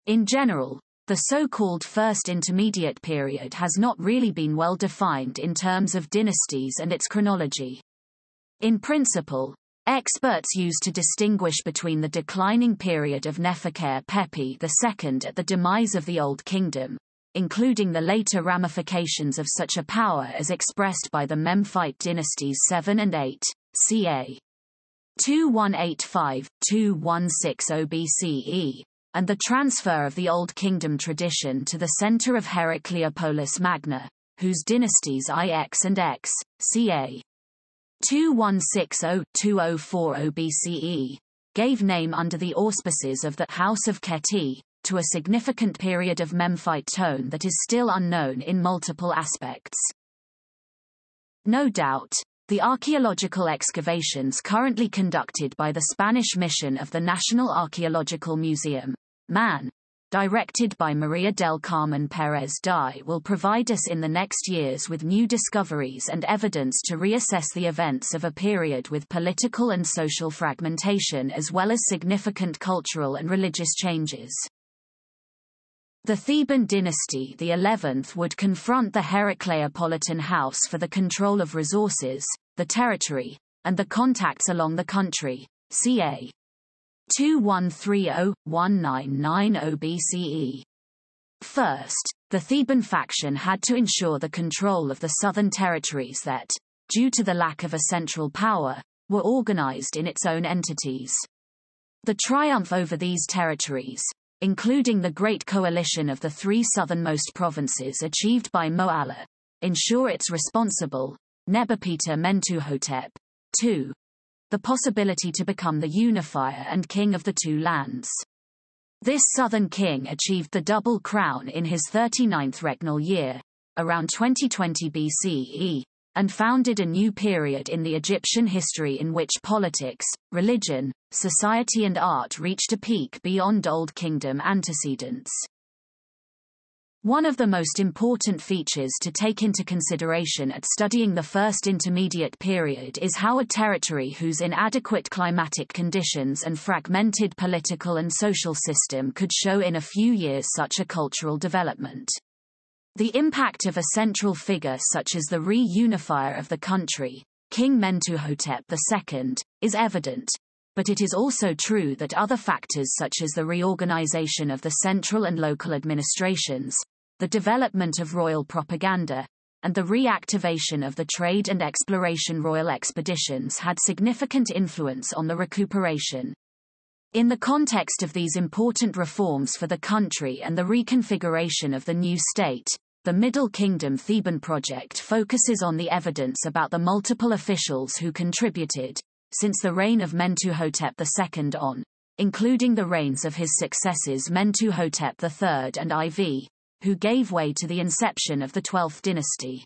In general, the so-called First Intermediate Period has not really been well defined in terms of dynasties and its chronology. In principle, experts use to distinguish between the declining period of Neferkare Pepi II at the demise of the Old Kingdom, including the later ramifications of such a power as expressed by the Memphite dynasties VII and VIII, ca. 2185–2160 BCE, and the transfer of the Old Kingdom tradition to the center of Herakleopolis Magna, whose dynasties IX and X, ca. 2160–2040 BCE, gave name under the auspices of the House of Khety, to a significant period of Memphite tone that is still unknown in multiple aspects. No doubt, the archaeological excavations currently conducted by the Spanish mission of the National Archaeological Museum, MAN, directed by Maria del Carmen Pérez Dye, will provide us in the next years with new discoveries and evidence to reassess the events of a period with political and social fragmentation as well as significant cultural and religious changes. The Theban dynasty, the 11th, would confront the Herakleopolitan house for the control of resources, the territory, and the contacts along the country, ca. 2130–1990 BCE. First, the Theban faction had to ensure the control of the southern territories that, due to the lack of a central power, were organized in its own entities. The triumph over these territories, including the Great Coalition of the three southernmost provinces achieved by Moala, ensure its responsible, Nebapita Mentuhotep, II, the possibility to become the unifier and king of the two lands. This southern king achieved the double crown in his 39th regnal year, around 2020 BCE, and founded a new period in the Egyptian history in which politics, religion, society and art reached a peak beyond Old Kingdom antecedents. One of the most important features to take into consideration at studying the First Intermediate Period is how a territory whose inadequate climatic conditions and fragmented political and social system could show in a few years such a cultural development. The impact of a central figure such as the reunifier of the country, King Mentuhotep II, is evident, but it is also true that other factors such as the reorganization of the central and local administrations, the development of royal propaganda, and the reactivation of the trade and exploration royal expeditions had significant influence on the recuperation. In the context of these important reforms for the country and the reconfiguration of the new state, the Middle Kingdom Theban project focuses on the evidence about the multiple officials who contributed, since the reign of Mentuhotep II on, including the reigns of his successors Mentuhotep III and IV, who gave way to the inception of the 12th dynasty.